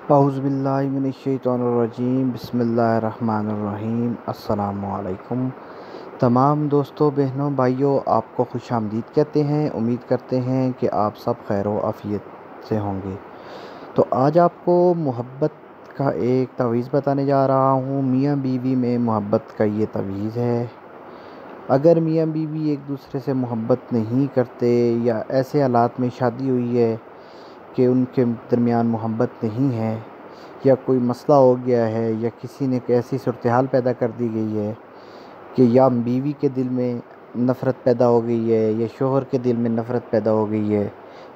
اعوذ باللہ من الشیطان الرجیم، بسم اللہ الرحمن الرحیم۔ السلام علیکم تمام دوستوں، بہنوں، بھائیوں، آپ کو خوش آمدید کہتے ہیں۔ امید کرتے ہیں کہ آپ سب خیر و عافیت سے ہوں گے۔ تو آج آپ کو محبت کا ایک تعویذ بتانے جا رہا ہوں۔ میاں بیوی میں محبت کا یہ تعویذ ہے۔ اگر میاں بیوی ایک دوسرے سے محبت نہیں کرتے یا ایسے حالات میں شادی ہوئی ہے کہ ان کے درمیان محبت نہیں ہے، یا کوئی مسئلہ ہو گیا ہے، یا کسی نے ایسی صورتحال پیدا کر دی گئی ہے کہ یا بیوی کے دل میں نفرت پیدا ہو گئی ہے یا شوہر کے دل میں نفرت پیدا ہو گئی ہے،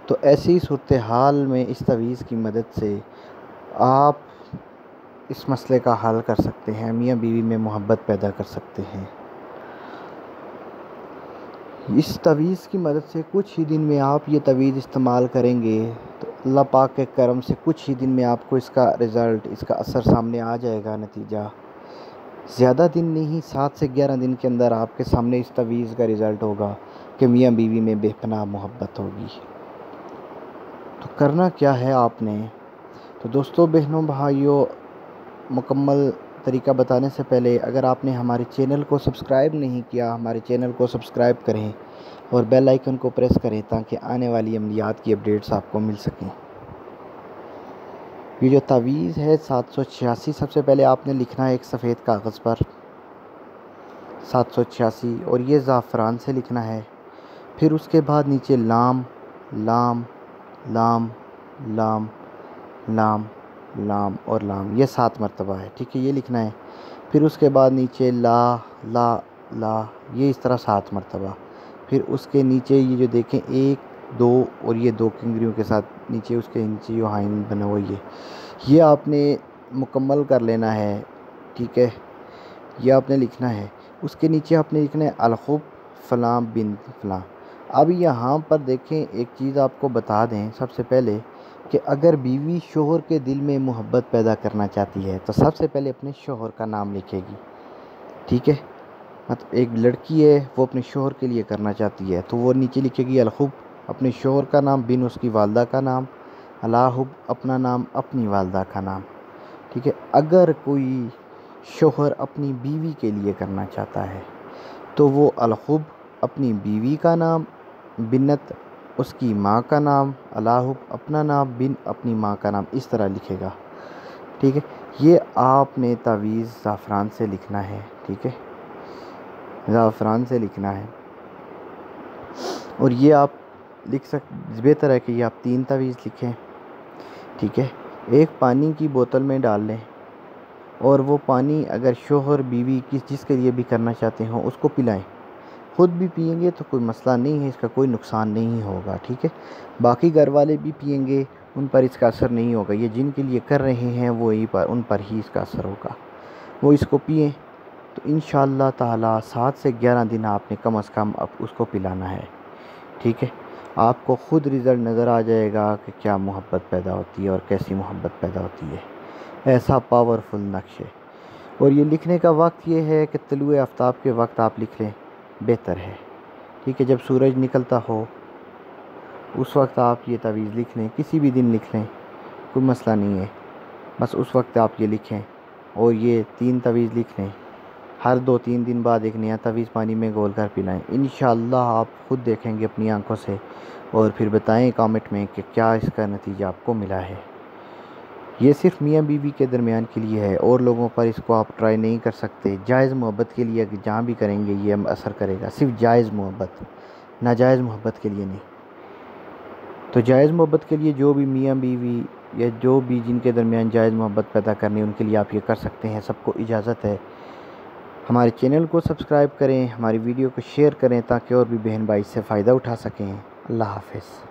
تو ایسی صورتحال میں اس تعویذ کی مدد سے آپ اس مسئلے کا حل کر سکتے ہیں، میاں بیوی میں محبت پیدا کر سکتے ہیں۔ اس تعویذ کی مدد سے کچھ ہی دن میں آپ یہ تعویذ استعمال کریں گے تو اللہ پاک کے کرم سے کچھ ہی دن میں آپ کو اس کا رزلٹ، اس کا اثر سامنے آ جائے گا۔ نتیجہ زیادہ دن نہیں، 7 سے 11 دن کے اندر آپ کے سامنے اس تعویذ کا رزلٹ ہوگا کہ میاں بیوی میں بے پناہ محبت ہوگی۔ تو کرنا کیا ہے آپ نے؟ تو دوستوں، بہنوں، بھائیوں، مکمل طریقہ بتانے سے پہلے اگر آپ نے ہمارے چینل کو سبسکرائب نہیں کیا، ہمارے چینل کو سبسکرائب کریں اور بیل آئیکن کو پریس کریں تاکہ آنے والی عملیات کی اپڈیٹس آپ کو مل سکیں۔ یہ جو تعویذ ہے 786، سب سے پہلے آپ نے لکھنا ہے ایک سفید کاغذ پر 786، اور یہ زعفران سے لکھنا ہے۔ پھر اس کے بعد نیچے لام لام لام لام لام لام اور لام، یہ 7 مرتبہ ہے، ٹھیک ہے، یہ لکھنا ہے۔ پھر اس کے بعد نیچے لا لا لا، یہ اس طرح 7 مرتبہ۔ پھر اس کے نیچے یہ جو دیکھیں 1 2 اور یہ 2 کنگریوں کے ساتھ نیچے، اس کے نیچے جو ہائن بنا ہوا یہ آپ نے مکمل کر لینا ہے، ٹھیک ہے، یہ آپ نے لکھنا ہے۔ اس کے نیچے آپ نے لکھنا ہے الخب فلاں بن فلاں۔ اب یہاں پر دیکھیں، ایک چیز آپ کو بتا دیں سب سے پہلے کہ اگر بیوی شوہر کے دل میں محبت پیدا کرنا چاہتی ہے تو سب سے پہلے اپنے شوہر کا نام لکھے گی، ٹھیک ہے۔ مطلب ایک لڑکی ہے، وہ اپنے شوہر کے لیے کرنا چاہتی ہے تو وہ نیچے لکھے گی الخب اپنے شوہر کا نام، بن اس کی والدہ کا نام، الحب اپنا نام، اپنی والدہ کا نام، ٹھیک ہے۔ اگر کوئی شوہر اپنی بیوی کے لیے کرنا چاہتا ہے تو وہ الخب اپنی بیوی کا نام، بنت اس کی ماں کا نام، الحب اپنا نام، بن اپنی ماں کا نام، اس طرح لکھے گا، ٹھیک ہے۔ یہ آپ نے تعویذ زعفران سے لکھنا ہے، ٹھیک ہے، زعفران سے لکھنا ہے۔ اور یہ آپ بہتر ہے کہ یہ آپ 3 تعویذ لکھیں، ٹھیک ہے۔ ایک پانی کی بوتل میں ڈال لیں، اور وہ پانی اگر شوہر بیوی جس کے لیے بھی کرنا چاہتے ہوں اس کو پلائیں۔ خود بھی پئیں گے تو کوئی مسئلہ نہیں ہے، اس کا کوئی نقصان نہیں ہوگا، ٹھیک ہے۔ باقی گھر والے بھی پئیں گے، ان پر اس کا اثر نہیں ہوگا۔ یہ جن کے لیے کر رہے ہیں ان پر ہی اس کا اثر ہوگا، وہ اس کو پئیں تو انشاءاللہ تعالی 7 سے 11 دن آپ نے کم از کم اب اس کو پلانا ہے، ٹھیک ہے۔ آپ کو خود رزلٹ نظر آ جائے گا کہ کیا محبت پیدا ہوتی ہے اور کیسی محبت پیدا ہوتی ہے۔ ایسا پاورفل نقش ہے۔ اور یہ لکھنے کا وقت یہ ہے کہ طلوع آفتاب کے وقت آپ لکھ لیں، بہتر ہے، ٹھیک ہے۔ جب سورج نکلتا ہو اس وقت آپ یہ تعویذ لکھ لیں، کسی بھی دن لکھ لیں، کوئی مسئلہ نہیں ہے، بس اس وقت آپ یہ لکھیں اور یہ 3 تعویذ لکھ لیں۔ ہر 2-3 دن بعد ایک نیا تعویذ پانی میں گھول کر پلائیں، انشاءاللہ آپ خود دیکھیں گے اپنی آنکھوں سے، اور پھر بتائیں کامنٹ میں کہ کیا اس کا نتیجہ آپ کو ملا ہے۔ یہ صرف میاں بیوی کے درمیان کے لیے ہے، اور لوگوں پر اس کو آپ ٹرائی نہیں کر سکتے۔ جائز محبت کے لیے جہاں بھی کریں گے یہ اثر کرے گا، صرف جائز محبت، ناجائز محبت کے لیے نہیں۔ تو جائز محبت کے لیے جو بھی میاں بیوی یا جو بھی جن کے درمیان جائز محبت پیدا کرنی، ان کے لیے آپ یہ کر سکتے ہیں، سب کو اجازت ہے۔ ہمارے چینل کو سبسکرائب کریں، ہماری ویڈیو کو شیئر کریں تاکہ اور بھی بہن بھائی اس سے فائدہ اٹھا سکیں۔ اللہ حافظ۔